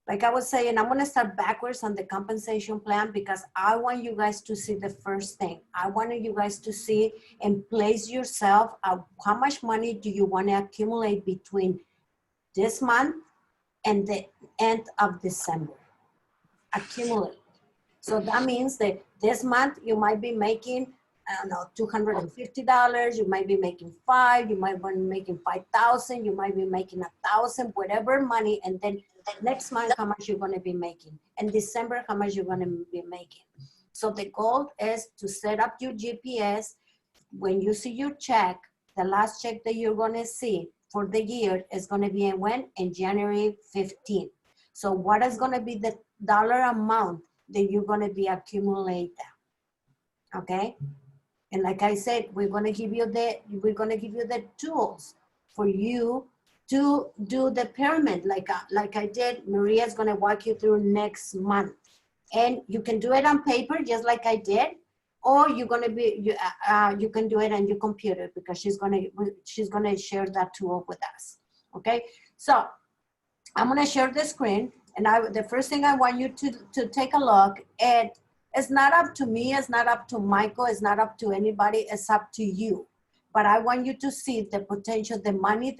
Like I was saying, I'm gonna start backwards on the compensation plan because I want you guys to see the first thing. I wanted you guys to see and place yourself, how much money do you wanna accumulate between this month and the end of December. Accumulate. So that means that this month you might be making, I don't know, $250. You might be making $5,000. You might be making 5,000. You might be making 1,000, whatever money. And then next month, how much you're going to be making. And December, how much you're going to be making. So the goal is to set up your GPS. When you see your check, the last check that you're going to see for the year is going to be in when? In January 15th. So what is going to be the dollar amount that you're going to be accumulating? Okay? And like I said, we're going to give you the tools for you to do the pyramid like I did. Maria's going to walk you through next month. And you can do it on paper just like I did, or you're going to be you can do it on your computer because she's going to share that tool with us. Okay? So I'm going to share the screen, and the first thing I want you to take a look at, it's not up to me, it's not up to Michael, it's not up to anybody, it's up to you. But I want you to see the potential, the money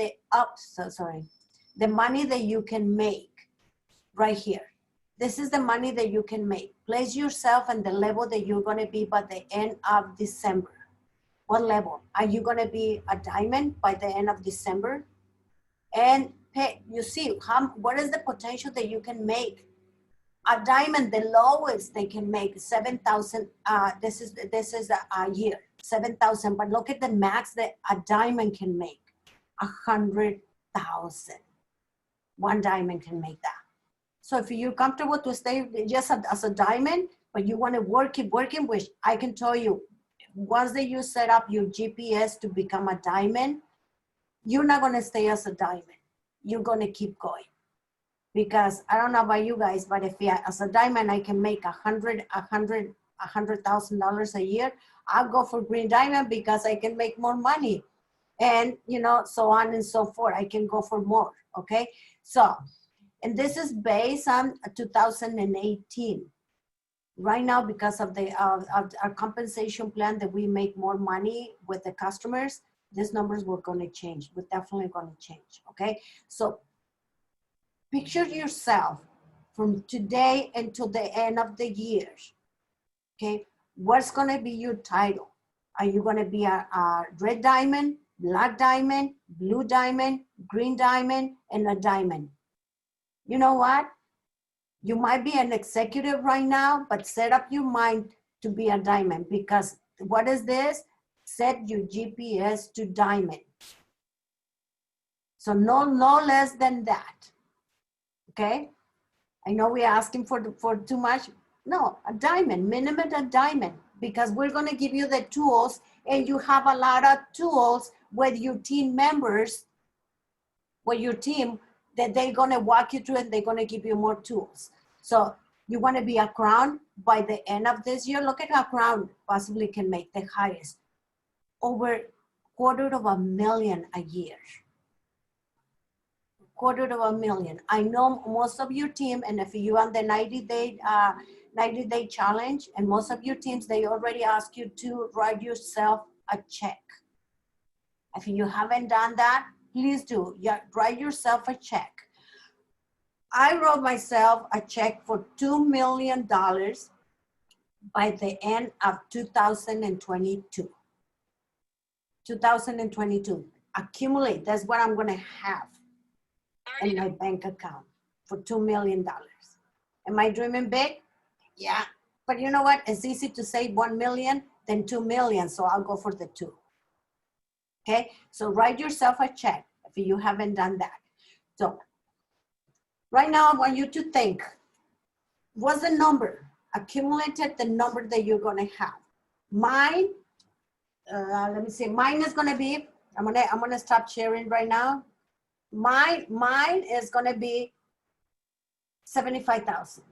the money that you can make right here. This is the money that you can make. Place yourself in the level that you're going to be by the end of December. What level? Are you going to be a diamond by the end of December? And you see what is the potential that you can make. A diamond, the lowest they can make 7,000. This is a year, 7,000. But look at the max that a diamond can make, 100,000. One diamond can make that. So if you're comfortable to stay just as a diamond, but you want to keep working, which I can tell you, once that you set up your GPS to become a diamond, you're not going to stay as a diamond. You're going to keep going. Because I don't know about you guys, but if as a diamond, I can make $100,000 a year, I'll go for green diamond because I can make more money. And, so on and so forth. I can go for more, okay? So, and this is based on 2018. Right now, because of our compensation plan that we make more money with the customers, these numbers were going to change. We're definitely going to change, okay? So picture yourself from today until the end of the year, okay? What's going to be your title? Are you going to be a red diamond, black diamond, blue diamond, green diamond, and a diamond? You know what? You might be an executive right now, but set up your mind to be a diamond, because what is this? Set your GPS to diamond. So no less than that. Okay? I know we're asking for too much. No, a diamond, minimum a diamond, because we're going to give you the tools, and you have a lot of tools with your team members, with your team, that they're going to walk you through, and they're going to give you more tools. So you want to be a crown by the end of this year. Look at how crown possibly can make the highest. Over $250,000 a year. $250,000. I know most of your team, and if you on the 90-day challenge, and most of your teams, they already ask you to write yourself a check. If you haven't done that, please do. Write yourself a check. I wrote myself a check for $2 million by the end of 2022. 2022. Accumulate. That's what I'm going to have in my bank account for $2 million. Am I dreaming big? Yeah. But you know what? It's easy to say 1 million than 2 million. So I'll go for the 2. Okay. So write yourself a check if you haven't done that. So right now, I want you to think, what's the number? Accumulated the number that you're going to have. Mine, let me see. Mine is going to be, I'm going to stop sharing right now. Mine is going to be 75,000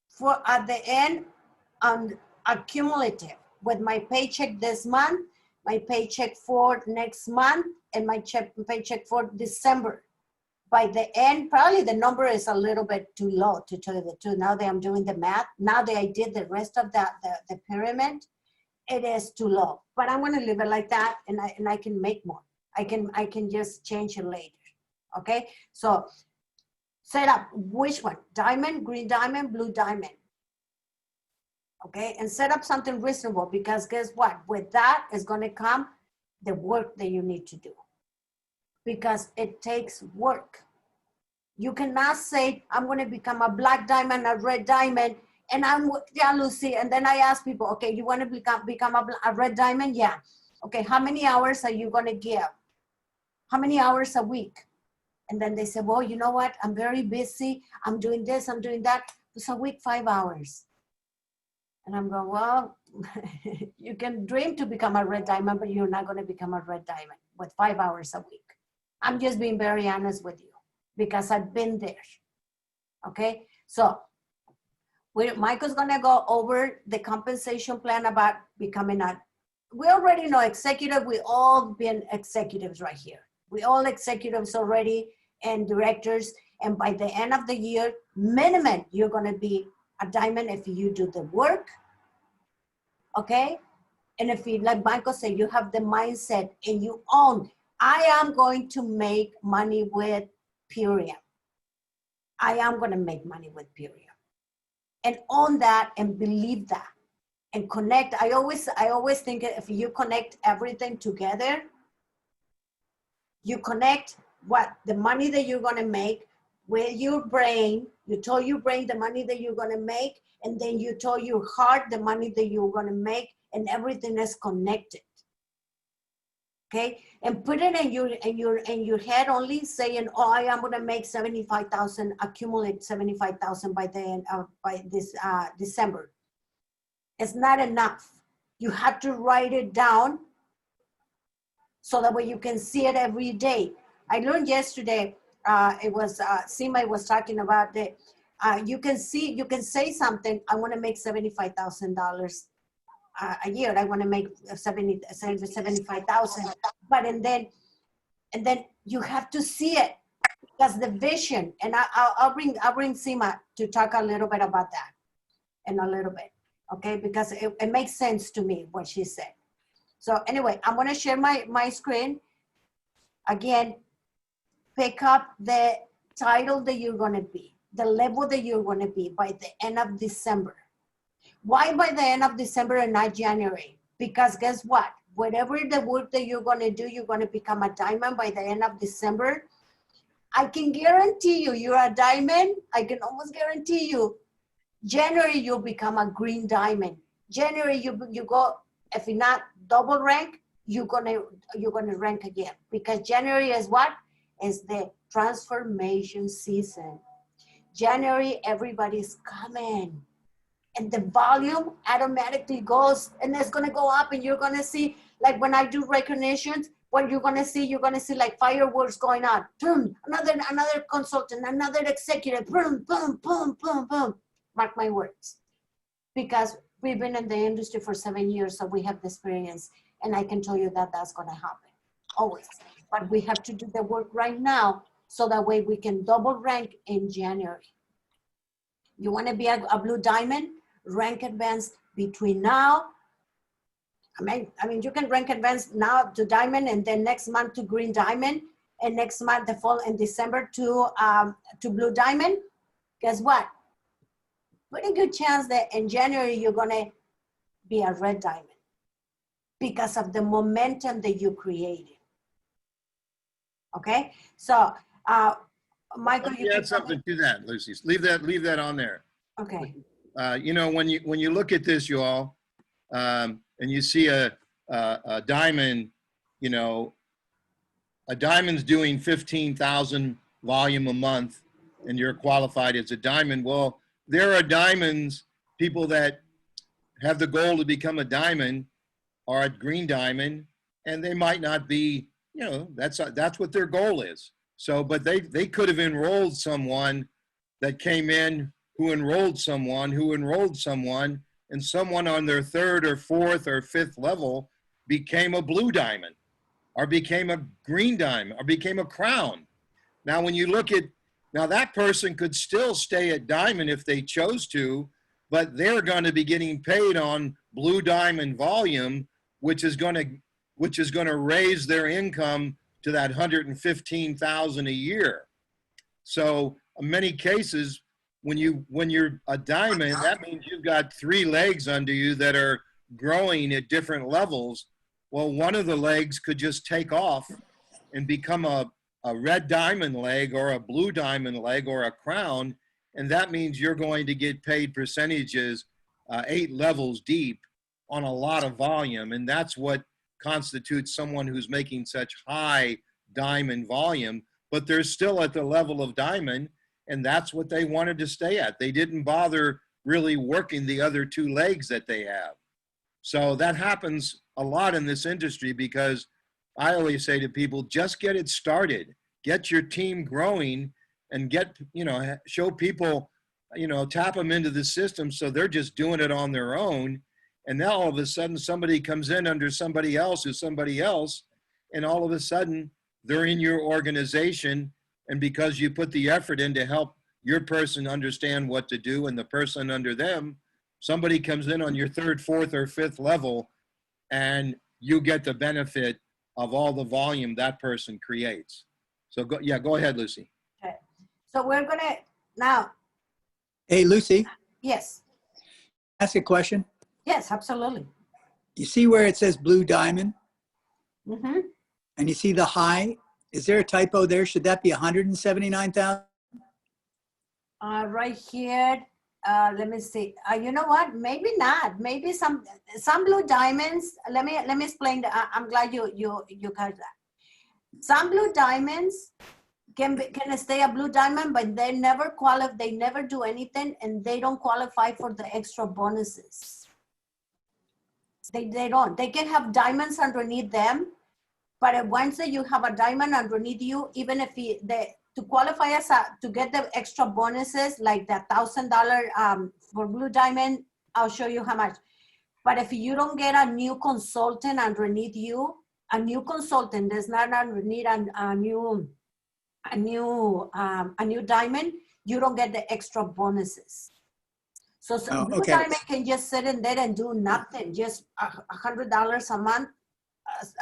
for at the end on accumulative, with my paycheck this month, my paycheck for next month, and my paycheck for December. by the end, probably the number is a little bit too low, to tell you the truth. Now that I'm doing the math, now that I did the rest of the pyramid, it is too low. But I'm gonna leave it like that, and I can make more. I can just change it later. Okay, so set up which one? Diamond, green diamond, blue diamond. Okay, and set up something reasonable, because guess what? With that is gonna come the work that you need to do, because it takes work. You cannot say, I'm gonna become a black diamond, a red diamond, and I'm Lucy, and then I ask people, okay, you wanna become a red diamond? Yeah. Okay, how many hours are you gonna give? How many hours a week? And then they say, well, you know what? I'm very busy. I'm doing this, I'm doing that. It's a week, 5 hours. And I'm going, well, you can dream to become a red diamond, but you're not gonna become a red diamond with 5 hours a week. I'm just being very honest with you, because I've been there. Okay, so Michael's gonna go over the compensation plan about becoming we already know executive, we all been executives right here. We all executives already and directors, and by the end of the year, minimum, you're gonna be a diamond if you do the work, okay? And if you, like Michael said, you have the mindset and you own, I am going to make money with Purium. I am gonna make money with Purium. And own that and believe that and connect. I always think if you connect everything together, you connect what the money that you're gonna make with your brain. You told your brain the money that you're gonna make, and then you told your heart the money that you're gonna make, and everything is connected. Okay, and put it in your head only, saying, oh, I am gonna make 75,000, accumulate 75,000 by the end of by this December. It's not enough. You have to write it down so that way you can see it every day. I learned yesterday, it was Sima was talking about that. You can say something, I want to make $75,000 a year. I want to make 75,000, but and then you have to see it. That's the vision. And I'll bring Sima to talk a little bit about that in a little bit. Okay, because it makes sense to me what she said. So anyway, I'm gonna share my screen. Again, pick up the title that you're gonna be, the level that you're gonna be by the end of December. Why by the end of December and not January? Because guess what? Whatever the work that you're gonna do, you're gonna become a diamond by the end of December. I can guarantee you, you're a diamond. I can almost guarantee you, January, you'll become a green diamond. January, you go, if you're not double rank, you're gonna rank again, because January is what? Is the transformation season. January, everybody's coming, and the volume automatically goes, and it's gonna go up, and you're gonna see, like when I do recognitions, what you're gonna see like fireworks going on. Boom, another consultant, another executive, boom, boom, boom, boom, boom. Mark my words, because we've been in the industry for 7 years, so we have the experience, and I can tell you that that's gonna happen, always. But we have to do the work right now, so that way we can double rank in January. You wanna be a blue diamond, rank advanced between now, I mean, you can rank advanced now to diamond, and then next month to green diamond, and next month, the fall in December to blue diamond. Guess what? Pretty good chance that in January, you're gonna be a red diamond because of the momentum that you created. Okay, so Michael, you add something to that, Lucy. Leave that on there. Okay. You know, when you look at this, you all, and you see a diamond, you know, a diamond's doing 15,000 volume a month, and you're qualified as a diamond. Well, there are diamonds, people that have the goal to become a diamond are at green diamond, and they might not be, you know, that's what their goal is. So, but they could have enrolled someone that came in who enrolled someone who enrolled someone, and someone on their third or fourth or fifth level became a blue diamond, or became a green diamond, or became a crown. Now, when you look at, now that person could still stay at Diamond if they chose to, but they're going to be getting paid on Blue Diamond volume, which is going to raise their income to that 115,000 a year. So in many cases, when you're a Diamond, that means you've got 3 legs under you that are growing at different levels. Well, one of the legs could just take off and become a red diamond leg or a blue diamond leg or a crown. And that means you're going to get paid percentages 8 levels deep on a lot of volume. And that's what constitutes someone who's making such high diamond volume, but they're still at the level of diamond. And that's what they wanted to stay at. They didn't bother really working the other 2 legs that they have. So that happens a lot in this industry, because I always say to people, just get it started, get your team growing, and get, show people, tap them into the system so they're just doing it on their own. And now all of a sudden somebody comes in under somebody else who's somebody else, and all of a sudden they're in your organization. And because you put the effort in to help your person understand what to do and the person under them, somebody comes in on your 3rd, 4th, or 5th level, and you get the benefit of all the volume that person creates. So go ahead, Lucy. Okay. So we're gonna now. Hey, Lucy, Yes. ask a question. Yes, absolutely. You see where it says Blue Diamond Mm-hmm. and you see the high? Is there a typo there? Should that be 179,000? Right here. Let me see. You know what? Maybe not. Maybe some blue diamonds. Let me explain. I'm glad you got that. Some blue diamonds can stay a blue diamond, but they never qualify. They never do anything, and they don't qualify for the extra bonuses. They don't. They can have diamonds underneath them, but once that you have a diamond underneath you, even if to qualify to get the extra bonuses, like that $1,000 for blue diamond, I'll show you how much. But if you don't get a new consultant underneath you, a new consultant does not underneath a new diamond, you don't get the extra bonuses. So blue okay. diamond can just sit in there and do nothing, just $100 a month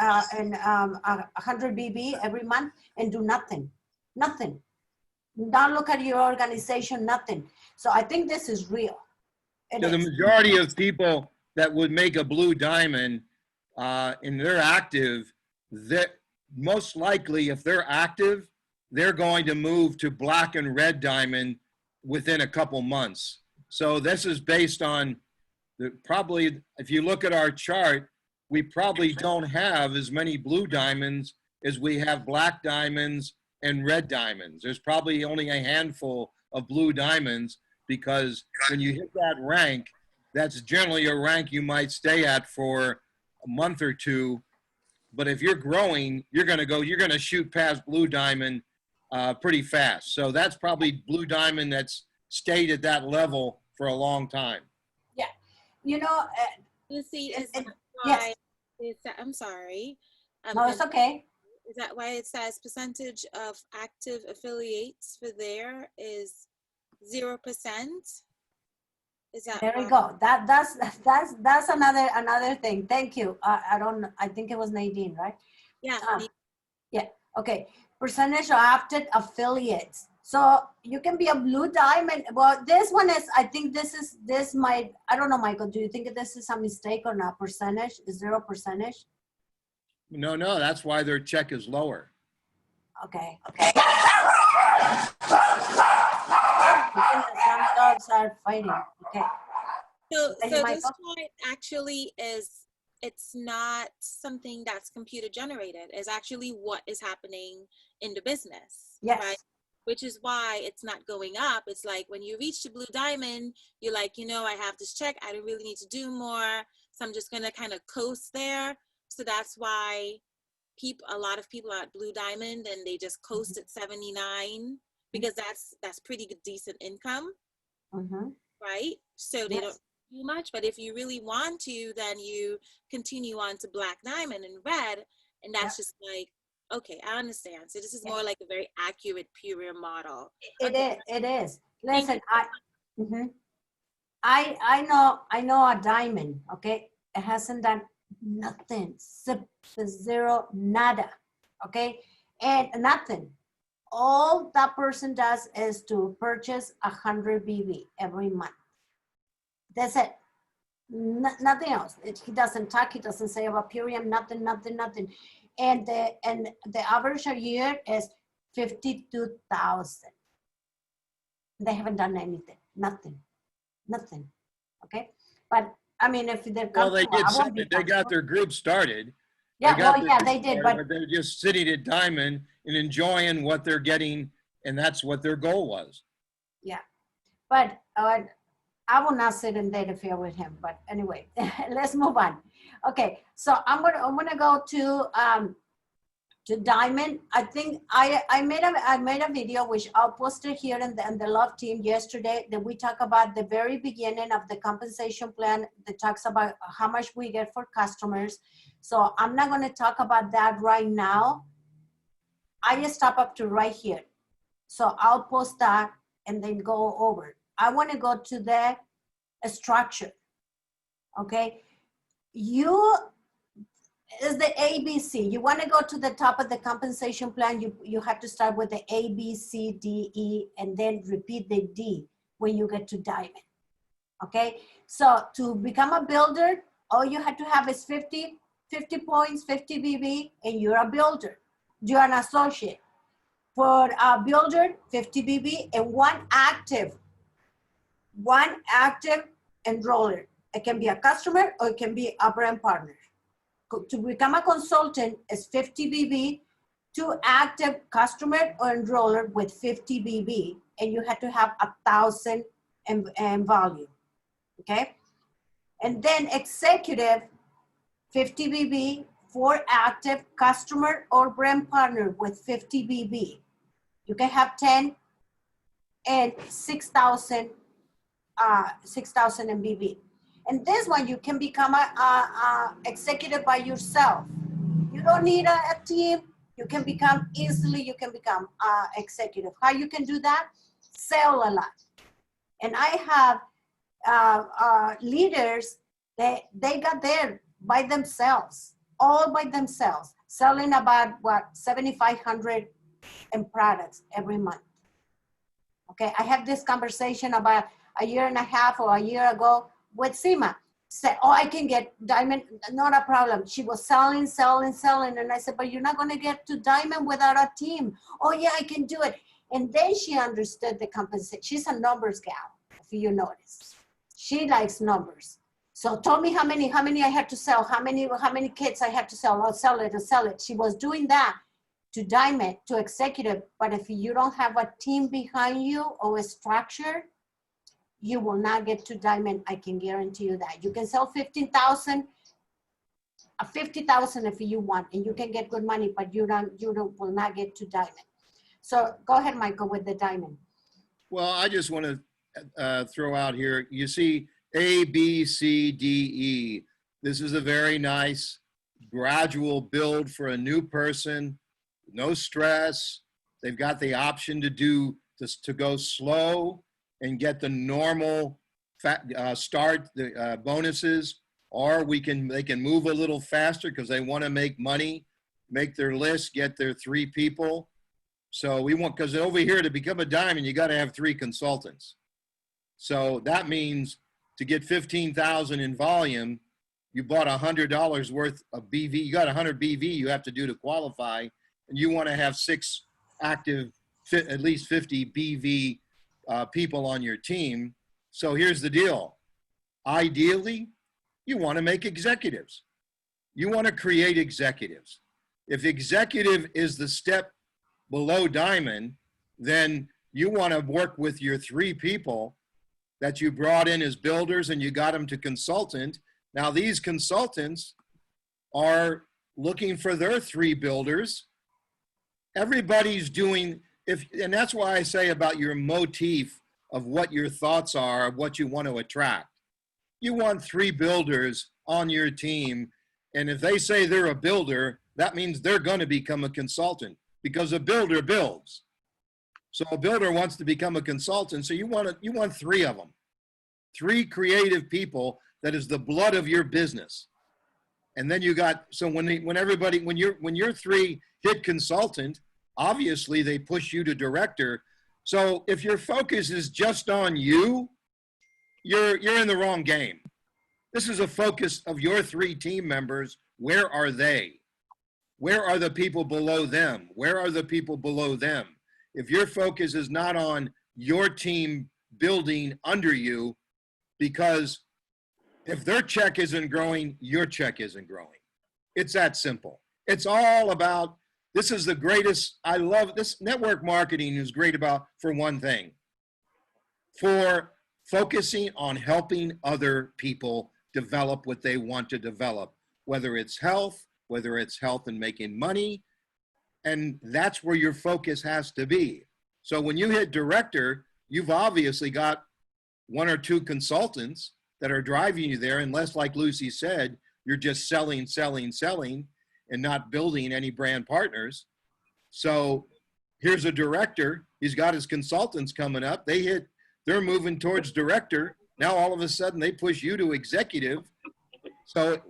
and 100 BB every month and do nothing. Nothing. Don't look at your organization, nothing. So I think this is real. So the majority of people that would make a blue diamond and they're active, that most likely if they're active, they're going to move to black and red diamond within a couple months. So this is based on probably, if you look at our chart, we probably don't have as many blue diamonds as we have black diamonds and red diamonds. There's probably only a handful of blue diamonds, because when you hit that rank, that's generally a rank you might stay at for a month or 2. But if you're growing, you're going to shoot past blue diamond pretty fast. So that's probably blue diamond that's stayed at that level for a long time. Yeah. Lucy, is that yes. why, I'm sorry. No, it's okay. Is that why it says percentage of active affiliates for there is 0%? Is that There we why? go. That's another thing. Thank you. I think it was Nadine, right? Yeah. Yeah. Okay. Percentage of active affiliates. So you can be a blue diamond. Well, this one is, I think this might, I don't know, Michael, do you think this is a mistake or not? Percentage is 0%? No, that's why their check is lower. Okay. Some dogs are fighting. Okay. So Thank you, this Michael. chart actually it's not something that's computer generated. It's actually what is happening in the business. Yes. Right? Which is why it's not going up. It's like when you reach the blue diamond, you're like, I have this check. I don't really need to do more. So I'm just going to kind of coast there. So that's why a lot of people are at blue diamond and they just coast at 79, because that's pretty good, decent income. Mm-hmm. Right? So they don't do much. But if you really want to, then you continue on to black diamond and red. And that's just like Okay, I understand. So this is more like a very accurate Purium model. It Okay. is, it is. Thank Listen, mhm. I know a diamond, okay? It hasn't done nothing, zero, nada, okay? And nothing. All that person does is to purchase 100 BV every month. That's it. Nothing else. He doesn't talk. He doesn't say about Purium. Nothing. And the average a year is 52,000. They haven't done anything. Nothing. Okay. But I mean, if they're Well, they comfortable, did I won't be something. They got comfortable. their group started. Yeah. got Well, their yeah, group they did. started, But they're just sitting at Diamond and enjoying what they're getting, and that's what their goal was. But I will not sit and date affair with him. But anyway, let's move on. Okay, so I'm gonna go to Diamond. I think I made a video which I'll post it here in the Love Team yesterday, that we talk about the very beginning of the compensation plan that talks about how much we get for customers. So I'm not going to talk about that right now. I just stop up to right here. So I'll post that and then go over. I want to go to the structure. Okay. You is the ABC. You want to go to the top of the compensation plan, you have to start with the A, B, C, D, E, and then repeat the D when you get to Diamond. Okay. So to become a builder, all you have to have is 50 points, 50 BB, and you're a builder. You're an associate. For a builder, 50 BB, and one active enroller. It can be a customer or it can be a brand partner. To become a consultant is 50 BB, two active customer or enroller with 50 BB, and you have to have 1,000 in volume, okay? And then executive, 50 BB, for active customer or brand partner with 50 BB. You can have 10 and 6,000 in BB. And this one, you can become a executive by yourself. You don't need a team. You can become executive. How you can do that? Sell a lot. And I have leaders that they got there by themselves, all by themselves, selling about what, 7,500 in products every month. Okay, I had this conversation about a year and a half or a year ago with Sima. Said, oh, I can get Diamond, not a problem. She was selling. And I said, but you're not going to get to Diamond without a team. Oh yeah, I can do it. And then she understood the compensation. She's a numbers gal, if you notice. She likes numbers. So told me how many I had to sell, how many kits I had to sell. I'll sell it. She was doing that to Diamond, to executive. But if you don't have a team behind you or a structure, you will not get to Diamond. I can guarantee you that. You can sell 50,000 if you want, and you can get good money, but you will not get to Diamond. So go ahead, Michael, with the Diamond. Well, I just want to throw out here, you see A, B, C, D, E. This is a very nice gradual build for a new person. No stress. They've got the option to go slow and get the normal start, the bonuses, or they can move a little faster because they want to make money, make their list, get their 3 people. So because over here to become a Diamond, you got to have 3 consultants. So that means to get 15,000 in volume, you bought $100 worth of BV. You got 100 BV you have to do to qualify, and you want to have 6 active, at least 50 BV people on your team. So here's the deal. Ideally, you want to make executives. You want to create executives. If executive is the step below Diamond, then you want to work with your 3 people that you brought in as builders and you got them to consultant. Now these consultants are looking for their 3 builders. Everybody's doing, and that's why I say about your motif of what your thoughts are, of what you want to attract. You want 3 builders on your team, and if they say they're a builder, that means they're going to become a consultant because a builder builds. So a builder wants to become a consultant. So you want 3 of them, 3 creative people that is the blood of your business. And then you got, so when you're 3 hit consultant, obviously they push you to director. So if your focus is just on you, you're in the wrong game. This is a focus of your 3 team members. Where are they? Where are the people below them? Where are the people below them? If your focus is not on your team building under you, because if their check isn't growing, your check isn't growing. It's that simple. It's all about, this is the greatest, I love this. Network marketing is great about, for one thing, for focusing on helping other people develop what they want to develop, whether it's health and making money. And that's where your focus has to be. So when you hit director, you've obviously got 1 or 2 consultants that are driving you there, unless, like Lucy said, you're just selling, and not building any brand partners. So here's a director. He's got his consultants coming up. They're moving towards director. Now all of a sudden they push you to executive. So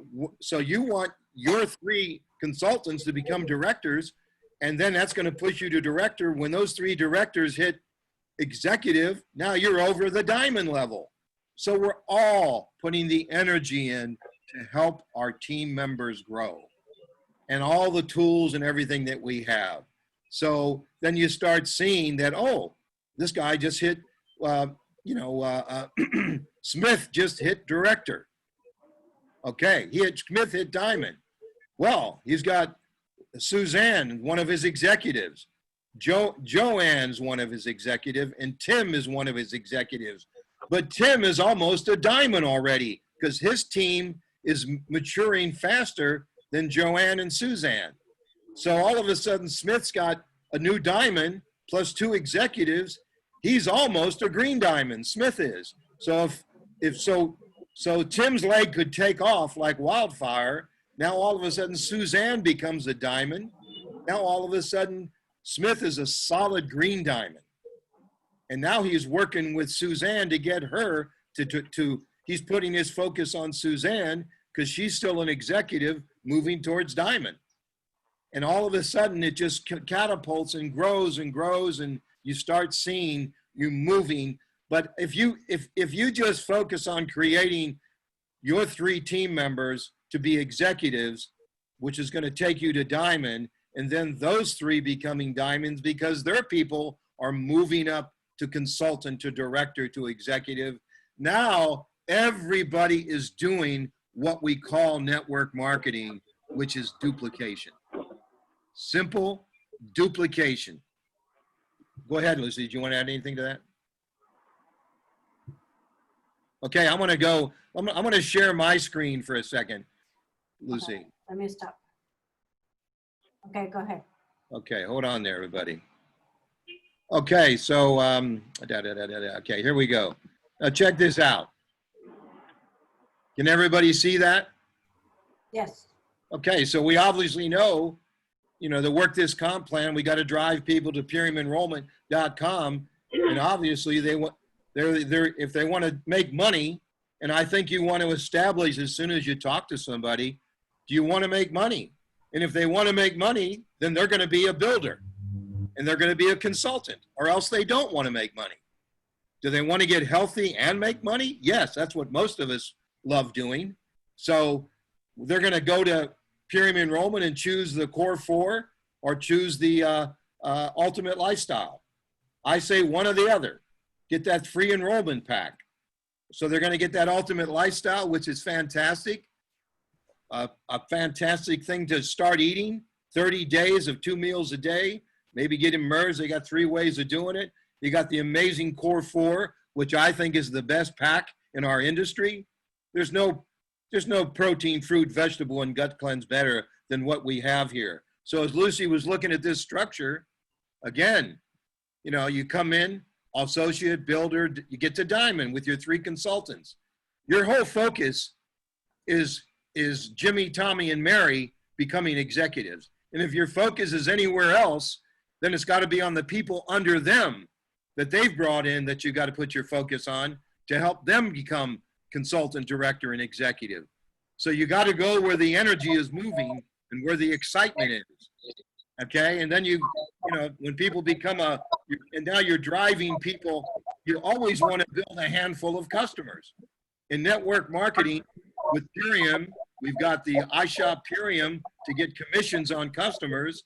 you want your 3 consultants to become directors, and then that's going to push you to director. When those 3 directors hit executive, now you're over the diamond level. So we're all putting the energy in to help our team members grow, and all the tools and everything that we have. So then you start seeing that, oh, this guy just hit, Smith just hit director. Okay, Smith hit diamond. Well, he's got Suzanne, one of his executives. Joanne's one of his executives, and Tim is one of his executives. But Tim is almost a diamond already because his team is maturing faster than Joanne and Suzanne. So all of a sudden, Smith's got a new diamond plus 2 executives. He's almost a green diamond. Smith is. So so Tim's leg could take off like wildfire. Now all of a sudden, Suzanne becomes a diamond. Now all of a sudden, Smith is a solid green diamond. And now he's working with Suzanne to get her he's putting his focus on Suzanne because she's still an executive moving towards diamond. And all of a sudden it just catapults and grows, and you start seeing you moving. But if you just focus on creating your 3 team members to be executives, which is going to take you to diamond, and then those 3 becoming diamonds because their people are moving up to consultant, to director, to executive. Now everybody is doing what we call network marketing, which is duplication. Simple duplication. Go ahead, Lucy. Do you want to add anything to that? Okay, I'm going to share my screen for a second, Lucy. Okay, let me stop. Okay, go ahead. Okay, hold on there, everybody. Okay, so, okay, here we go. Now check this out. Can everybody see that? Yes. Okay, so we obviously know, to work this comp plan, we got to drive people to PuriumEnrollment.com, and obviously if they want to make money, and I think you want to establish as soon as you talk to somebody, do you want to make money? And if they want to make money, then they're going to be a builder, and they're going to be a consultant, or else they don't want to make money. Do they want to get healthy and make money? Yes, that's what most of us love doing. So they're going to go to Purium Enrollment and choose the Core 4 or choose the Ultimate Lifestyle. I say one or the other. Get that free enrollment pack. So they're going to get that Ultimate Lifestyle, which is fantastic. A fantastic thing to start eating. 30 days of 2 meals a day. Maybe get immersed. They got 3 ways of doing it. You got the amazing Core 4, which I think is the best pack in our industry. There's no protein, fruit, vegetable, and gut cleanse better than what we have here. So as Lucy was looking at this structure, again, you come in, associate, builder, you get to diamond with your 3 consultants. Your whole focus is Jimmy, Tommy, and Mary becoming executives. And if your focus is anywhere else, then it's got to be on the people under them that they've brought in that you got to put your focus on to help them become consultant, director, and executive. So you got to go where the energy is moving and where the excitement is. Okay, and then you know, when people become and now you're driving people, you always want to build a handful of customers. In network marketing with Purium, we've got the iShop Purium to get commissions on customers.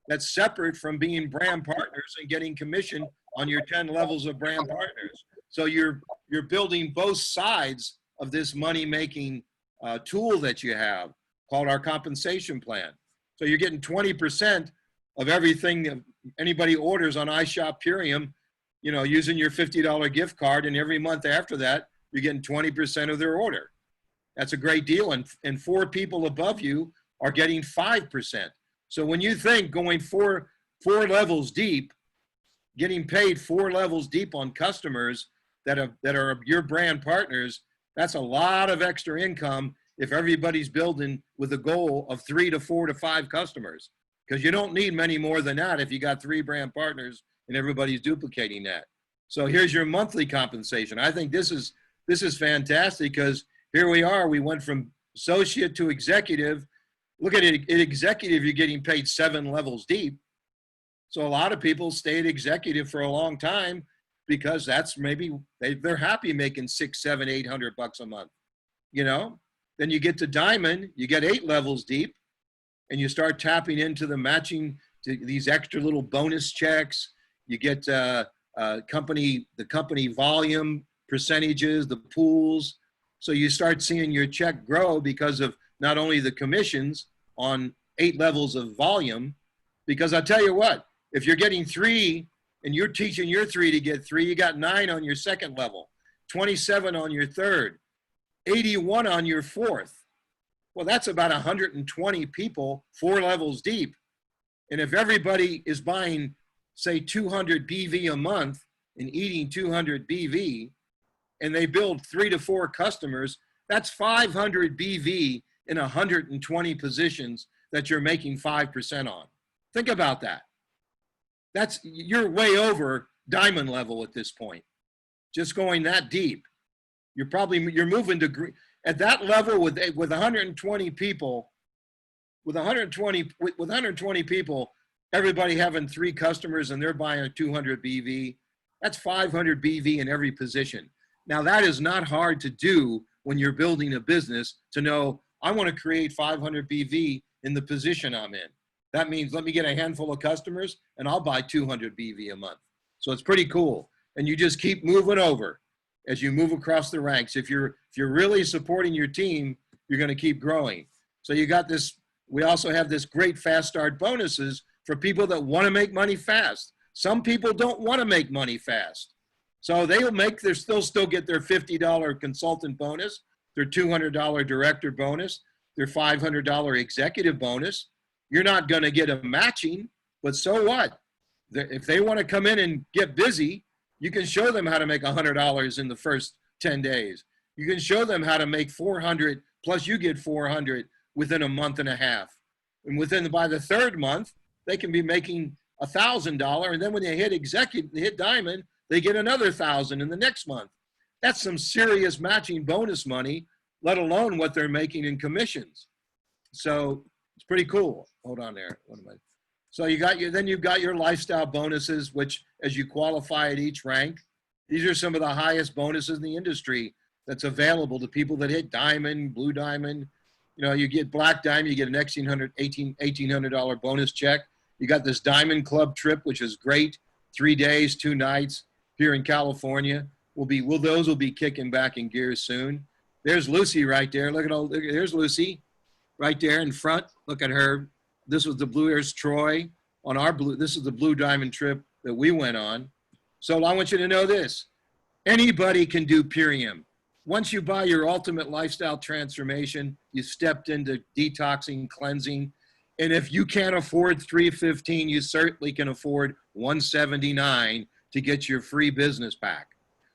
That's separate from being brand partners and getting commission on your 10 levels of brand partners. So you're building both sides of this money-making tool that you have called our compensation plan. So you're getting 20% of everything that anybody orders on iShop Purium, you know, using your $50 gift card, and every month after that, you're getting 20% of their order. That's a great deal, and 4 people above you are getting 5%. So when you think going four levels deep, getting paid 4 levels deep on customers that are your brand partners, that's a lot of extra income if everybody's building with a goal of 3 to 4 to 5 customers. Because you don't need many more than that if you got 3 brand partners and everybody's duplicating that. So here's your monthly compensation. I think this is fantastic, because here we are. We went from associate to executive. Look at it, at executive, you're getting paid 7 levels deep. So a lot of people stay at executive for a long time because that's maybe they're happy making $600, $700, $800 a month. You know, then you get to diamond, you get 8 levels deep, and you start tapping into the matching to these extra little bonus checks. You get the company volume percentages, the pools. So you start seeing your check grow because of not only the commissions on 8 levels of volume, because I'll tell you what, if you're getting 3 and you're teaching your 3 to get 3, you got 9 on your second level, 27 on your third, 81 on your fourth. Well, that's about 120 people 4 levels deep. And if everybody is buying, say, 200 BV a month and eating 200 BV, and they build 3 to 4 customers, that's 500 BV in 120 positions that you're making 5% on. Think about that. You're way over diamond level at this point. Just going that deep. You're moving to green. At that level with 120 people, with 120 people, everybody having 3 customers and they're buying a 200 BV, that's 500 BV in every position. Now that is not hard to do when you're building a business, to know I want to create 500 BV in the position I'm in. That means let me get a handful of customers and I'll buy 200 BV a month. So it's pretty cool. And you just keep moving over as you move across the ranks. If you're really supporting your team, you're going to keep growing. So you got this. We also have this great fast start bonuses for people that want to make money fast. Some people don't want to make money fast. So they'll still get their $50 consultant bonus, their $200 director bonus, their $500 executive bonus. You're not going to get a matching, but so what? If they want to come in and get busy, you can show them how to make $100 in the first 10 days. You can show them how to make 400, plus you get 400 within a month and a half. And by the 3rd month, they can be making $1,000. And then when they hit diamond, they get another 1,000 in the next month. That's some serious matching bonus money, let alone what they're making in commissions. So it's pretty cool. Hold on there. So you've got your lifestyle bonuses, which as you qualify at each rank, these are some of the highest bonuses in the industry that's available to people that hit diamond, blue diamond. You know, you get black diamond, you get an $1,800 bonus check. You got this diamond club trip, which is great. 3 days, 2 nights here in California. Those will be kicking back in gear soon. There's Lucy right there. There's Lucy right there in front. Look at her. This was the Blue Airs Troy on our blue. This is the blue diamond trip that we went on. So I want you to know this. Anybody can do Purium. Once you buy your ultimate lifestyle transformation, you stepped into detoxing, cleansing. And if you can't afford $315, you certainly can afford $179 to get your free business pack.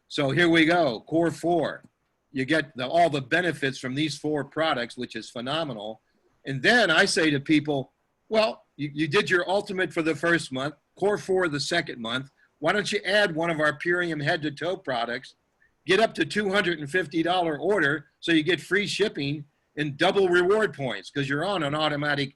So here we go, Core 4. You get all the benefits from these 4 products, which is phenomenal. And then I say to people, well, you did your ultimate for the first month, core 4 the second month. Why don't you add one of our Purium head to toe products, get up to $250 order so you get free shipping and double reward points because you're on an automatic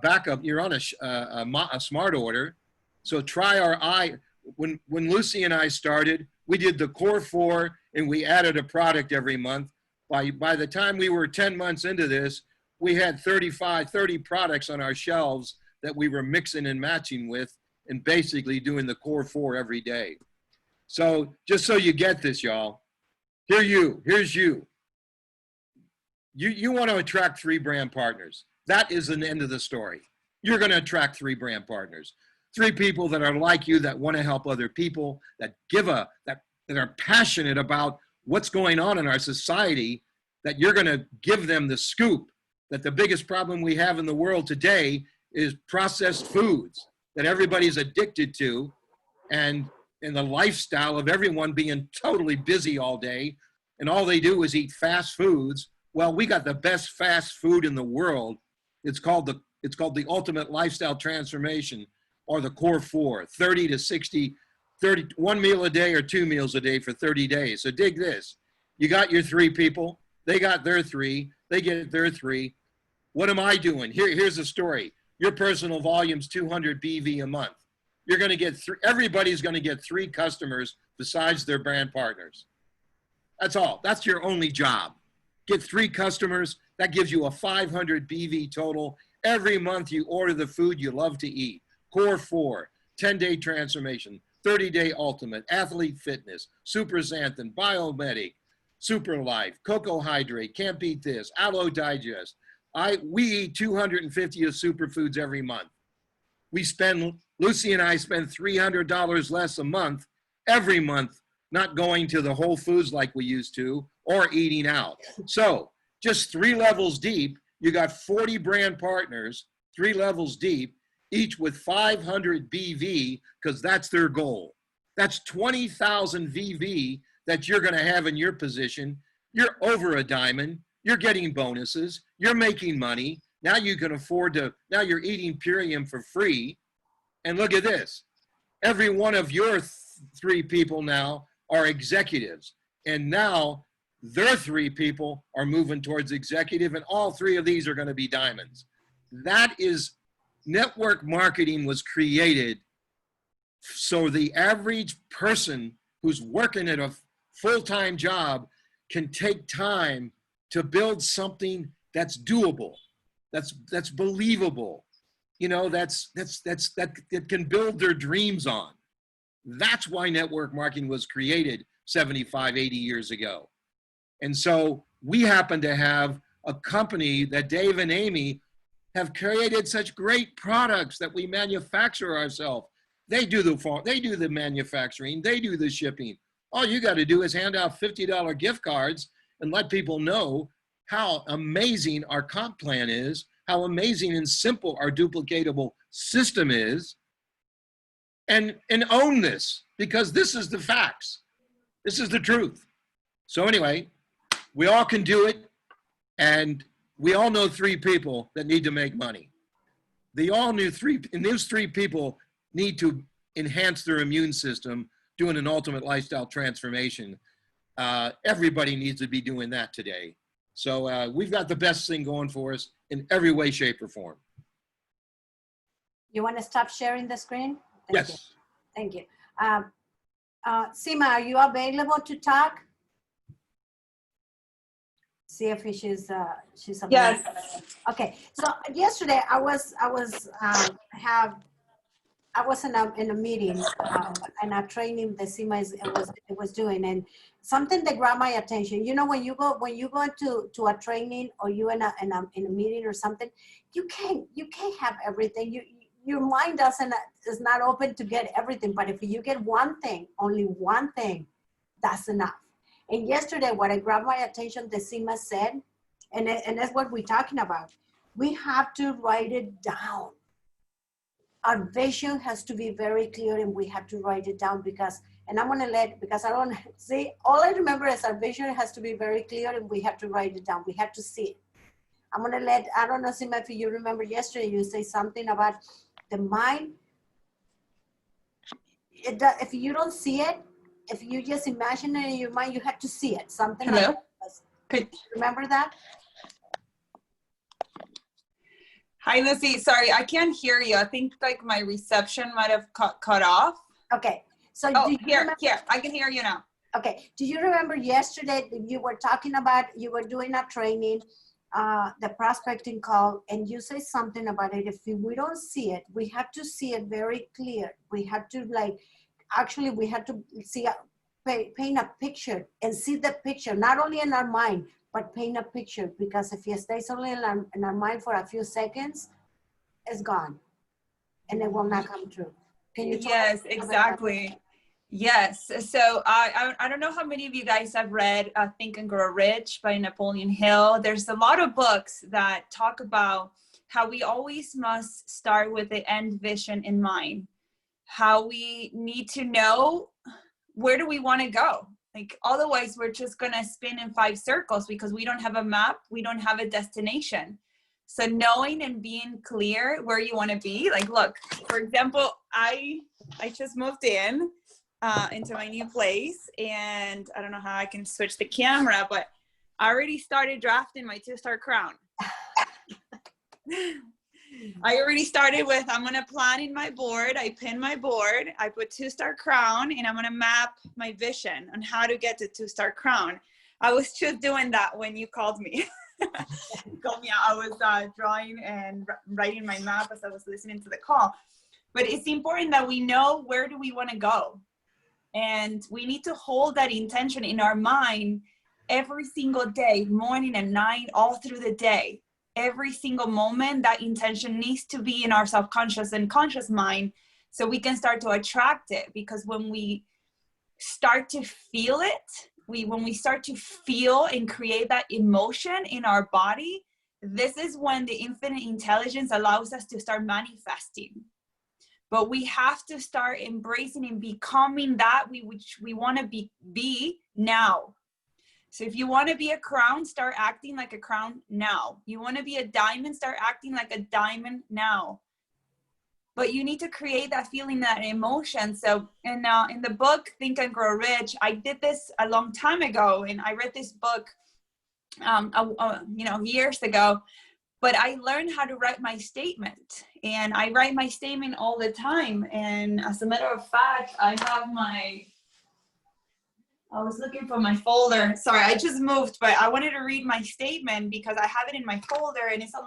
backup. You're on a smart order. So try when Lucy and I started, we did the core 4 and we added a product every month. By the time we were 10 months into this, we had 30 products on our shelves that we were mixing and matching with and basically doing the core 4 every day. So just so you get this, y'all, here's you. You want to attract 3 brand partners. That is the end of the story. You're going to attract 3 brand partners. 3 people that are like you, that want to help other people, that are passionate about what's going on in our society, that you're going to give them the scoop that the biggest problem we have in the world today is processed foods that everybody's addicted to, and the lifestyle of everyone being totally busy all day, and all they do is eat fast foods. Well, we got the best fast food in the world. It's called the Ultimate Lifestyle Transformation, or the Core 4, 30 to 60, 1 meal a day or 2 meals a day for 30 days. So dig this. You got your 3 people. They got their 3. They get their 3. What am I doing? Here's the story. Your personal volume's 200 BV a month. You're going to get everybody's going to get 3 customers besides their brand partners. That's all. That's your only job. Get 3 customers. That gives you a 500 BV total. Every month you order the food you love to eat. Core 4, 10-day transformation, 30-day ultimate, athlete fitness, super xanthan, biomedic, super life, cocoa hydrate, can't beat this, aloe digest. We eat 250 of superfoods every month. Lucy and I spend $300 less a month, every month, not going to the Whole Foods like we used to, or eating out. So just 3 levels deep, you got 40 brand partners, 3 levels deep, each with 500 BV, because that's their goal. That's 20,000 VV that you're going to have in your position. You're over a diamond. You're getting bonuses. You're making money. Now you can afford to, now you're eating Purium for free. And look at this. Every one of your 3 people now are executives. And now their 3 people are moving towards executive, and all 3 of these are going to be diamonds. That is, network marketing was created so the average person who's working at a full-time job can take time to build something that's doable, that's believable, you know, that can build their dreams on. That's why network marketing was created 75, 80 years ago. And so we happen to have a company that Dave and Amy have created such great products that we manufacture ourselves. They do the manufacturing, they do the shipping. All you got to do is hand out $50 gift cards and let people know how amazing our comp plan is, how amazing and simple our duplicatable system is, and own this, because this is the facts. This is the truth. So anyway, we all can do it, and we all know 3 people that need to make money. And those 3 people need to enhance their immune system, doing an ultimate lifestyle transformation. Everybody needs to be doing that today. So we've got the best thing going for us in every way, shape, or form. You want to stop sharing the screen? Yes. Thank you. Seema, are you available to talk? See if she's available. Yes. Okay. So yesterday I was in a meeting and a training that Seema was doing, and something that grabbed my attention. You know, when you go to a training, or you in a meeting or something, you can't have everything. Your mind is not open to get everything. But if you get one thing, only one thing, that's enough. And yesterday, what grabbed my attention, that Seema said, and that's what we're talking about. We have to write it down. Our vision has to be very clear, and we have to write it down, because I don't see, all I remember is our vision has to be very clear, and we have to write it down. We have to see it. I'm gonna let, I don't know, Sima, if you remember yesterday, you say something about the mind. If you don't see it, if you just imagine it in your mind, you have to see it, something like Hello? that. Could, Remember that? hi, Lucy. Sorry, I can't hear you. I think like my reception might have cut off. Okay, so Oh, do you here, remember? here. I can hear you now. Okay, do you remember yesterday that you were talking about, you were doing a training, the prospecting call, and you say something about it. If we don't see it, we have to see it very clear. We have to actually we have to see, paint a picture and see the picture, not only in our mind, but paint a picture, because if it stays only in our mind for a few seconds, it's gone and it will not come true. Can you talk Yes, about that? exactly. Yes. So I don't know how many of you guys have read Think and Grow Rich by Napoleon Hill. There's a lot of books that talk about how we always must start with the end vision in mind, how we need to know where do we want to go. Like otherwise we're just going to spin in 5 circles because we don't have a map, we don't have a destination. So knowing and being clear where you want to be, like, look, for example, I just moved into my new place, and I don't know how I can switch the camera, but I already started drafting my 2-star crown. I already started with, I'm going to plan in my board. I pin my board, I put 2-star crown, and I'm going to map my vision on how to get to 2-star crown. I was just doing that when you called me. You called me out. I was drawing and writing my map as I was listening to the call. But it's important that we know where do we want to go. And we need to hold that intention in our mind every single day, morning and night, all through the day. Every single moment, that intention needs to be in our subconscious and conscious mind so we can start to attract it. Because when we start to feel it, when we start to feel and create that emotion in our body, this is when the infinite intelligence allows us to start manifesting. But we have to start embracing and becoming that which we want to be now. So if you want to be a crown, start acting like a crown now. You want to be a diamond, start acting like a diamond now. But you need to create that feeling, that emotion. So in the book, Think and Grow Rich, I did this a long time ago, and I read this book, years ago. But I learned how to write my statement, and I write my statement all the time. And as a matter of fact, I was looking for my folder. Sorry, I just moved, but I wanted to read my statement because I have it in my folder, and it's on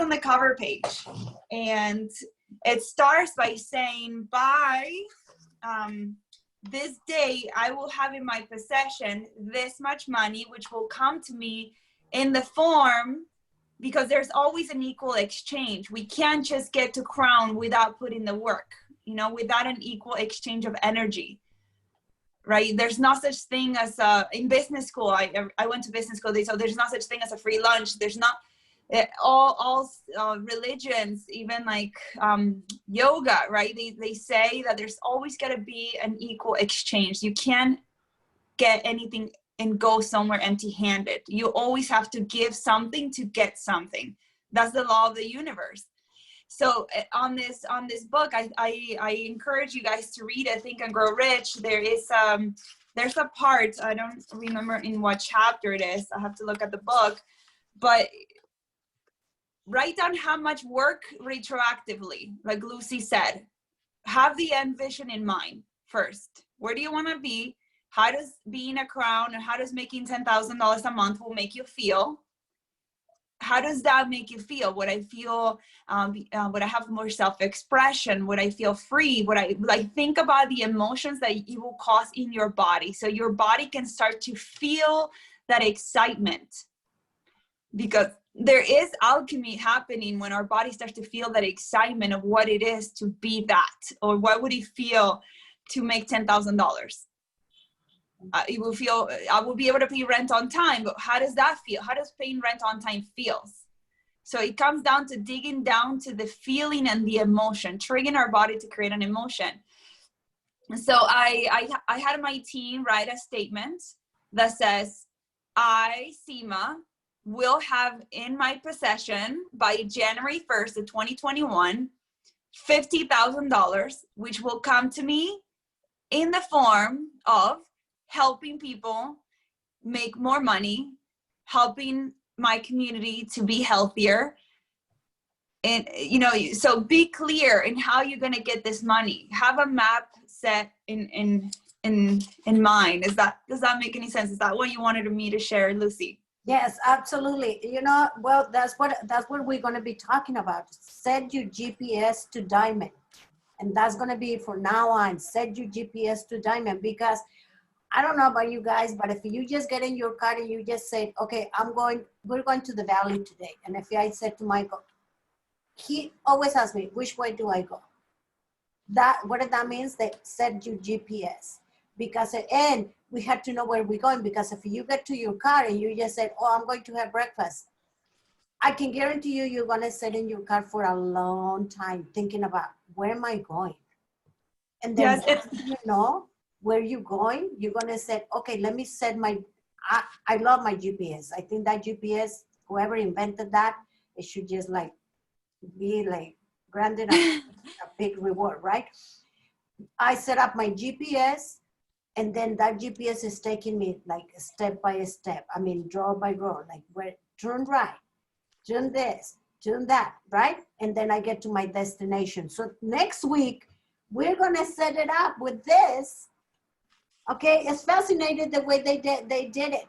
the cover page. And it starts by saying, by this day, I will have in my possession this much money, which will come to me in the form, because there's always an equal exchange. We can't just get to crown without putting the work, without an equal exchange of energy, right? There's no such thing as in business school. I went to business school. So there's no such thing as a free lunch. There's not all religions, even like yoga, right? They say that there's always got to be an equal exchange. You can't get anything and go somewhere empty-handed. You always have to give something to get something. That's the law of the universe. So on this book, I encourage you guys to read it, Think and Grow Rich. There's a part, I don't remember in what chapter it is. I have to look at the book, but write down how much work retroactively, like Lucy said. Have the end vision in mind first. Where do you want to be? How does being a crown, or how does making $10,000 a month will make you feel? How does that make you feel? Would I feel, would I have more self-expression? Would I feel free? Would I think about the emotions that it will cause in your body, so your body can start to feel that excitement? Because there is alchemy happening when our body starts to feel that excitement of what it is to be that, or what would it feel to make $10,000. It will feel, I will be able to pay rent on time, but how does that feel? How does paying rent on time feels? So it comes down to digging down to the feeling and the emotion, triggering our body to create an emotion. So I had my team write a statement that says, I, Sima, will have in my possession by January 1st of 2021, $50,000, which will come to me in the form of helping people make more money, helping my community to be healthier. And, you know, so be clear in how you're going to get this money. Have a map set in mind. Does that make any sense? Is that what you wanted me to share, Lucy? Yes, absolutely. You know, well, that's what we're going to be talking about. Set your GPS to diamond. And that's going to be for now on. Set your GPS to diamond, because I don't know about you guys, but if you just get in your car and you just say, okay, we're going to the valley today. And if I said to Michael, he always asks me, which way do I go? What that means, they set your GPS. Because and we had to know where we're going, because if you get to your car and you just said, oh, I'm going to have breakfast, I can guarantee you're going to sit in your car for a long time thinking about, where am I going? And then Yes, once you know where you're going, you're going to say, okay, let me set I love my GPS. I think that GPS, whoever invented that, it should just like be like granted a big reward, right? I set up my GPS, and then that GPS is taking me like step by step. I mean, draw by draw, like where turn right, turn this, turn that, right? And then I get to my destination. So next week, we're gonna set it up with this. Okay, it's fascinating the way they did it.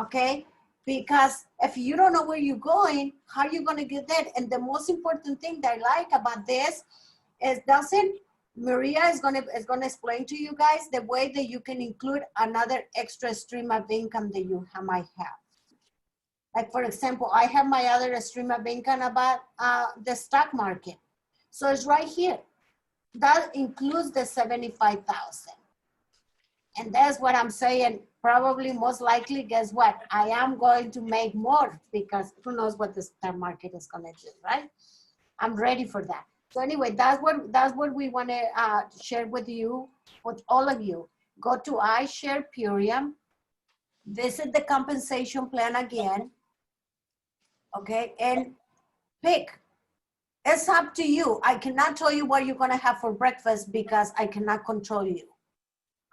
Okay, because if you don't know where you're going, how are you gonna get that? And the most important thing that I like about this is, Maria is gonna explain to you guys the way that you can include another extra stream of income that you might have. Like for example, I have my other stream of income about the stock market. So it's right here. That includes the 75,000. And that's what I'm saying. Probably most likely, guess what? I am going to make more, because who knows what the stock market is gonna do, right? I'm ready for that. So anyway, that's what we want to share with you, with all of you. Go to iShare Purium, visit the compensation plan again, okay, and pick. It's up to you. I cannot tell you what you're going to have for breakfast, because I cannot control you.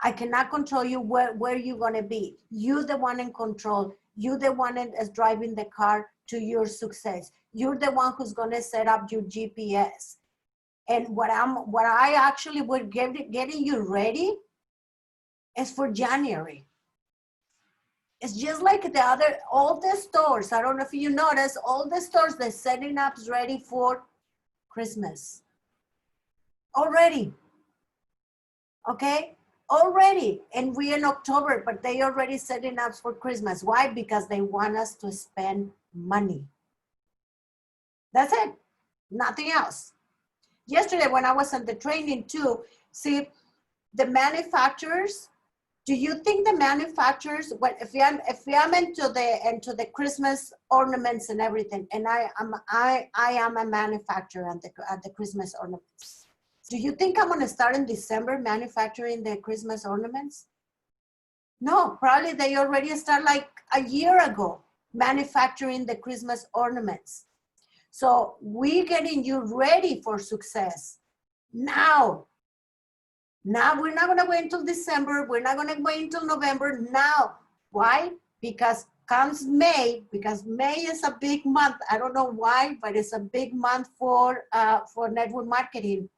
I cannot control you where you're going to be. You're the one in control. You're the one that is driving the car to your success. You're the one who's going to set up your GPS. And what I actually would getting you ready is for January. It's just like all the stores. I don't know if you notice, all the stores, they're setting up ready for Christmas. Already. Okay? Already. And we're in October, but they already setting up for Christmas. Why? Because they want us to spend money. That's it. Nothing else. Yesterday, when I was at the training too, see, the manufacturers, do you think the manufacturers, if I'm into the Christmas ornaments and everything, and I am a manufacturer at the Christmas ornaments, do you think I'm gonna start in December manufacturing the Christmas ornaments? No, probably they already start like a year ago manufacturing the Christmas ornaments. So we're getting you ready for success now. Now we're not going to wait until December. We're not going to wait until November. Now, why? Because comes May, because May is a big month. I don't know why, but it's a big month for network marketing.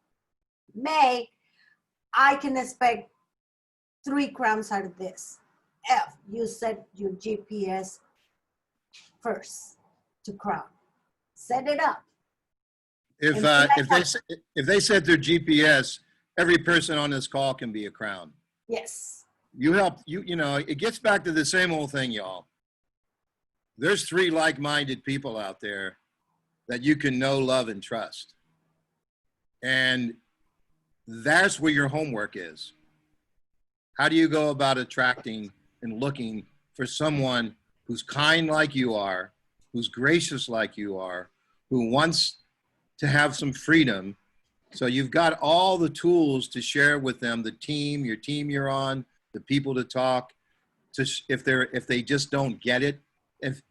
May, I can expect 3 crowns out of this. If you set your GPS first to crown. Set it up. If they set their GPS, every person on this call can be a crown. Yes. You help, you know, it gets back to the same old thing, y'all. There's 3 like-minded people out there that you can know, love, and trust. And that's where your homework is. How do you go about attracting and looking for someone who's kind like you are, who's gracious like you are, who wants to have some freedom? So you've got all the tools to share with them, the team, your team you're on, the people to talk to, if they just don't get it,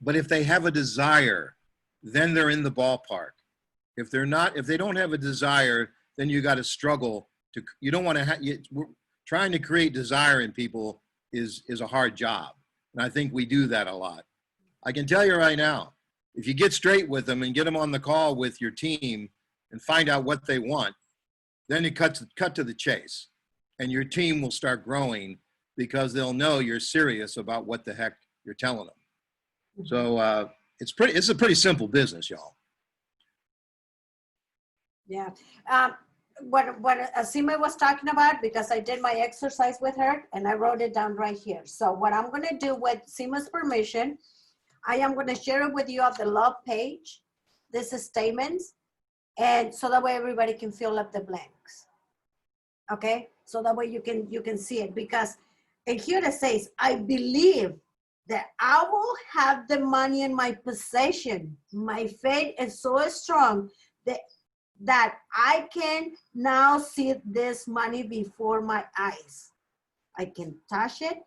But if they have a desire, then they're in the ballpark. If they don't have a desire, then you got to struggle to, you don't want to trying to create desire in people is a hard job. And I think we do that a lot. I can tell you right now, if you get straight with them and get them on the call with your team and find out what they want, then you cut to the chase, and your team will start growing because they'll know you're serious about what the heck you're telling them. So it's a pretty simple business, y'all. Yeah. What Asima was talking about, because I did my exercise with her and I wrote it down right here. So what I'm going to do with Sima's permission, I am going to share it with you on the love page, this is statements, and so that way everybody can fill up the blanks. Okay, so that way you can see it, because and here it says, I believe that I will have the money in my possession. My faith is so strong that I can now see this money before my eyes. I can touch it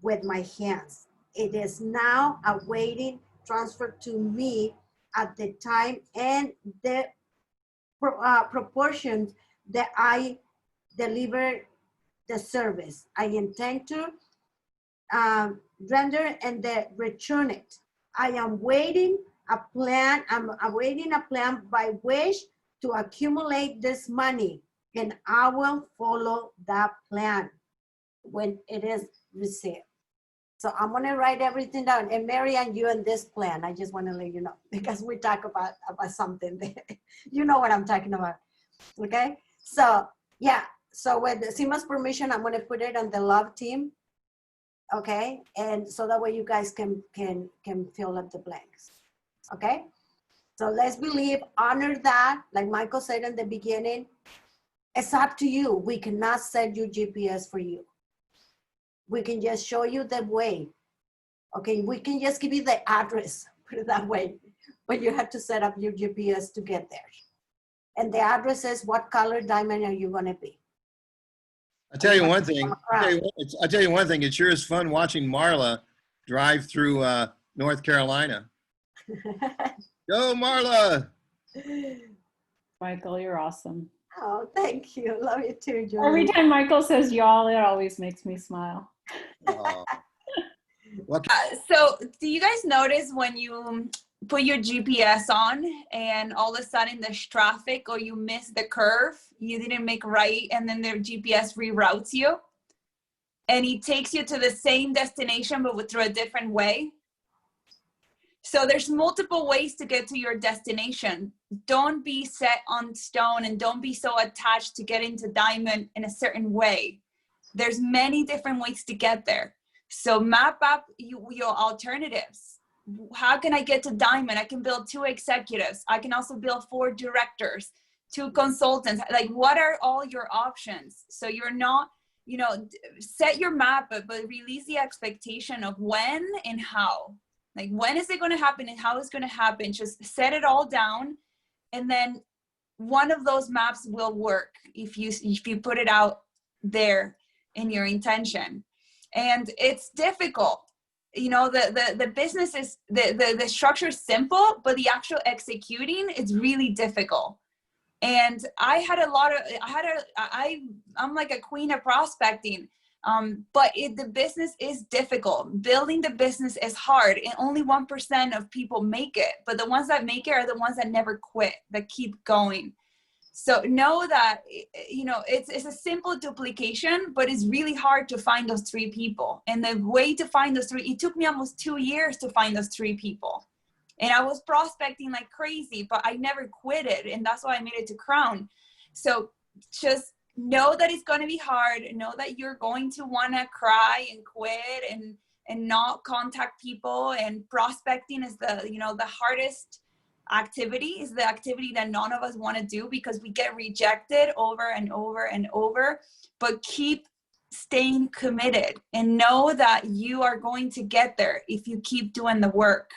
with my hands. It is now awaiting transfer to me at the time and the proportions that I deliver the service. I intend to render and then return it. I am waiting a plan. I'm awaiting a plan by which to accumulate this money, and I will follow that plan when it is received. So I'm gonna write everything down. And Marianne, you in this plan, I just wanna let you know, because we talk about something there. You know what I'm talking about, okay? So yeah, so with Sima's permission, I'm gonna put it on the love team, okay? And so that way you guys can fill up the blanks, okay? So let's believe, honor that, like Michael said in the beginning, it's up to you. We cannot set your GPS for you. We can just show you the way. Okay, we can just give you the address, put it that way, but you have to set up your GPS to get there. And the address is what color diamond are you gonna be? I'll tell you one thing. I'll tell you one thing. It sure is fun watching Marla drive through North Carolina. Go, Marla! Michael, you're awesome. Oh, thank you. Love you too, Julie. Every time Michael says y'all, it always makes me smile. So do you guys notice when you put your GPS on and all of a sudden there's traffic or you miss the curve, you didn't make right, and then their GPS reroutes you and it takes you to the same destination but through a different way? So there's multiple ways to get to your destination. Don't be set on stone and don't be so attached to getting to diamond in a certain way. There's many different ways to get there. So map out your alternatives. How can I get to diamond? I can build 2 executives. I can also build 4 directors, 2 consultants. Like, what are all your options? So you're not, set your map, but release the expectation of when and how. Like, when is it going to happen and how it's going to happen? Just set it all down, and then one of those maps will work if you put it out there in your intention. And it's difficult. The business is, the structure is simple, but the actual executing is really difficult. And I'm like a queen of prospecting. But the business is difficult. Building the business is hard, and only 1% of people make it. But the ones that make it are the ones that never quit, that keep going. So know that, it's a simple duplication, but it's really hard to find those 3 people. And the way to find those 3, it took me almost 2 years to find those 3 people. And I was prospecting like crazy, but I never quit it. And that's why I made it to Crown. So just know that it's going to be hard. Know that you're going to want to cry and quit and not contact people. And prospecting is the hardest activity, is the activity that none of us want to do because we get rejected over and over and over. But keep staying committed and know that you are going to get there if you keep doing the work.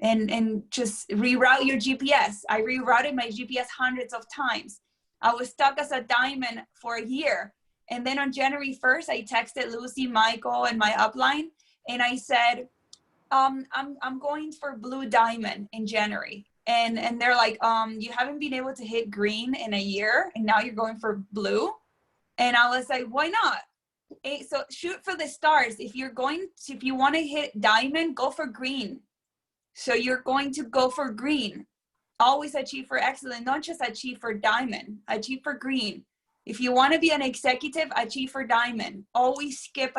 And just reroute your GPS. I rerouted my GPS hundreds of times. I was stuck as a diamond for a year. And then on January 1st, I texted Lucy, Michael, and my upline. And I said, I'm going for blue diamond in January. And they're like, you haven't been able to hit green in a year and now you're going for blue. And I was like, why not? So shoot for the stars. If you want to hit diamond, go for green. So you're going to go for green. Always achieve for excellence, not just achieve for diamond, achieve for green. If you want to be an executive, achieve for diamond. Always skip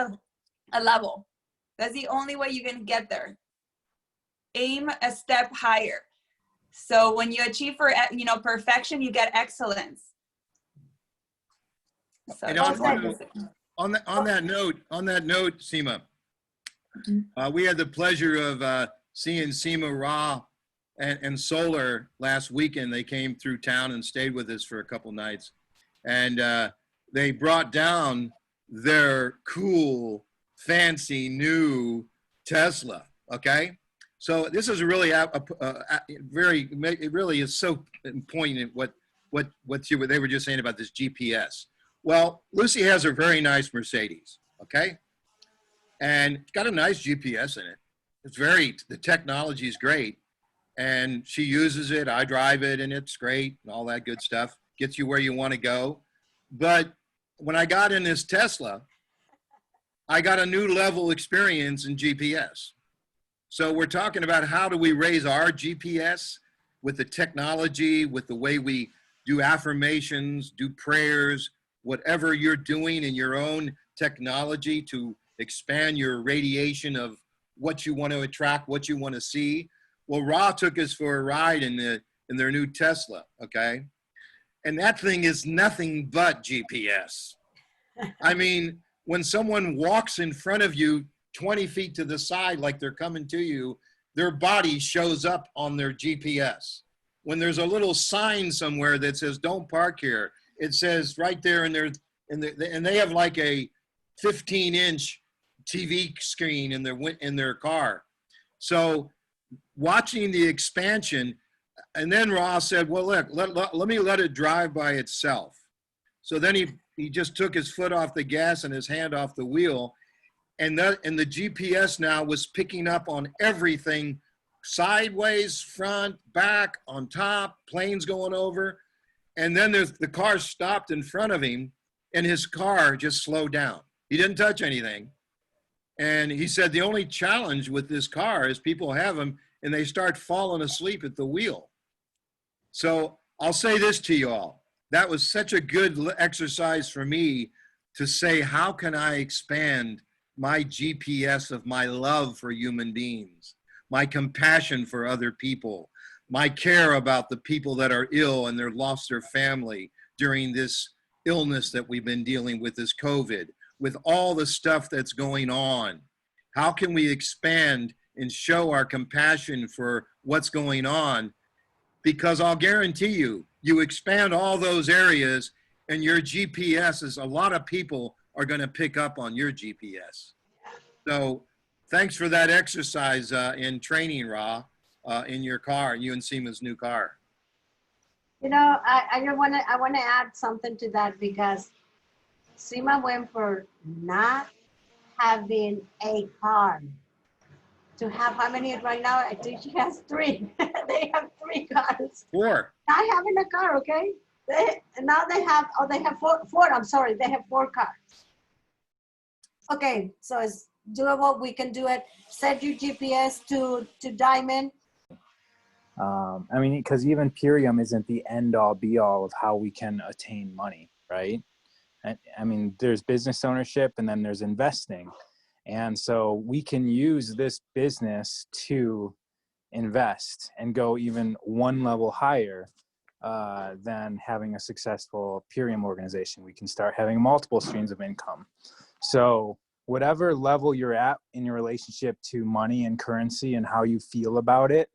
a level. That's the only way you're going to get there. Aim a step higher. So when you achieve for, perfection, you get excellence. So And just on- like- On that note, Seema, we had the pleasure of seeing Seema Ra and Solar last weekend. They came through town and stayed with us for a couple nights, and they brought down their cool, fancy new Tesla. Okay, so this is really it really is so poignant what they were just saying about this GPS. Well, Lucy has a very nice Mercedes, okay? And it's got a nice GPS in it. The technology is great. And she uses it, I drive it, and it's great, and all that good stuff. Gets you where you want to go. But when I got in this Tesla, I got a new level experience in GPS. So we're talking about how do we raise our GPS with the technology, with the way we do affirmations, do prayers, whatever you're doing in your own technology to expand your radiation of what you want to attract, what you want to see. Well, Ra took us for a ride in their new Tesla, okay? And that thing is nothing but GPS. I mean, when someone walks in front of you 20 feet to the side like they're coming to you, their body shows up on their GPS. When there's a little sign somewhere that says, don't park here, it says right there and they have like a 15-inch TV screen in their car. So watching the expansion, and then Ross said, well, look, let me let it drive by itself. So then he just took his foot off the gas and his hand off the wheel, and the GPS now was picking up on everything, sideways, front, back, on top, planes going over. And then the car stopped in front of him, and his car just slowed down. He didn't touch anything. And he said the only challenge with this car is people have them, and they start falling asleep at the wheel. So I'll say this to you all. That was such a good exercise for me to say, how can I expand my GPS of my love for human beings, my compassion for other people, my care about the people that are ill and they're lost their family during this illness that we've been dealing with, this COVID, with all the stuff that's going on. How can we expand and show our compassion for what's going on? Because I'll guarantee you, you expand all those areas and your GPS is, a lot of people are going to pick up on your GPS. So thanks for that exercise in training, Ra. In your car, you and Seema's new car. You know, I want to add something to that because Seema went for not having a car to have how many right now? I think she has 3. They have 3 cars. 4. Not having a car, okay? Now they have 4. I'm sorry, they have 4 cars. Okay, so it's doable. We can do it. Set your GPS to diamond. I mean, because even Purium isn't the end all be all of how we can attain money, right? I mean, there's business ownership and then there's investing. And so we can use this business to invest and go even one level higher than having a successful Purium organization. We can start having multiple streams of income. So whatever level you're at in your relationship to money and currency and how you feel about it,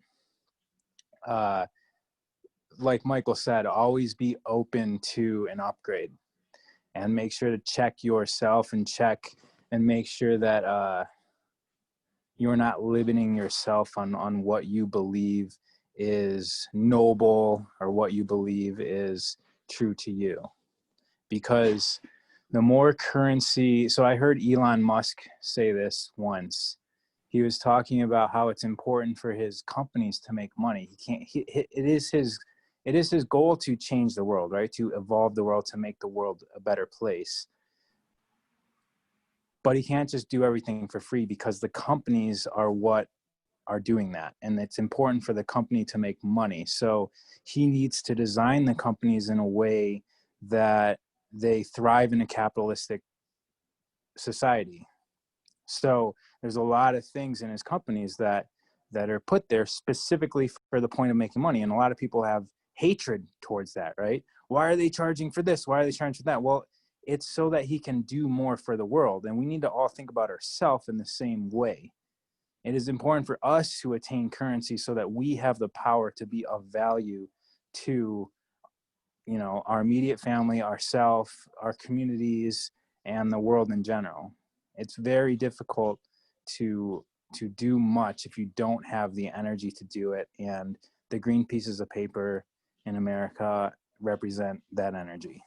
like Michael said, always be open to an upgrade and make sure to check yourself and make sure that you're not limiting yourself on what you believe is noble or what you believe is true to you. Because the more currency, so I heard Elon Musk say this once. he was talking about how it's important for his companies to make money. It is his goal to change the world, right? To evolve the world, to make the world a better place. But he can't just do everything for free, because the companies are what are doing that. And it's important for the company to make money. So he needs to design the companies in a way that they thrive in a capitalistic society. So there's a lot of things in his companies that are put there specifically for the point of making money. And a lot of people have hatred towards that, right? Why are they charging for this? Why are they charging for that? Well, it's so that he can do more for the world. And we need to all think about ourselves in the same way. It is important for us to attain currency so that we have the power to be of value to, you know, our immediate family, ourselves, our communities, and the world in general. It's very difficult to do much if you don't have the energy to do it. And the green pieces of paper in America represent that energy.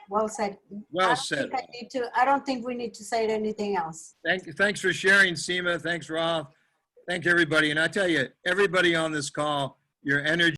Well said. Well said. I don't think we need to say anything else. Thanks for sharing, Seema. Thanks, Rolf. Thank everybody. And I tell you, everybody on this call, your energy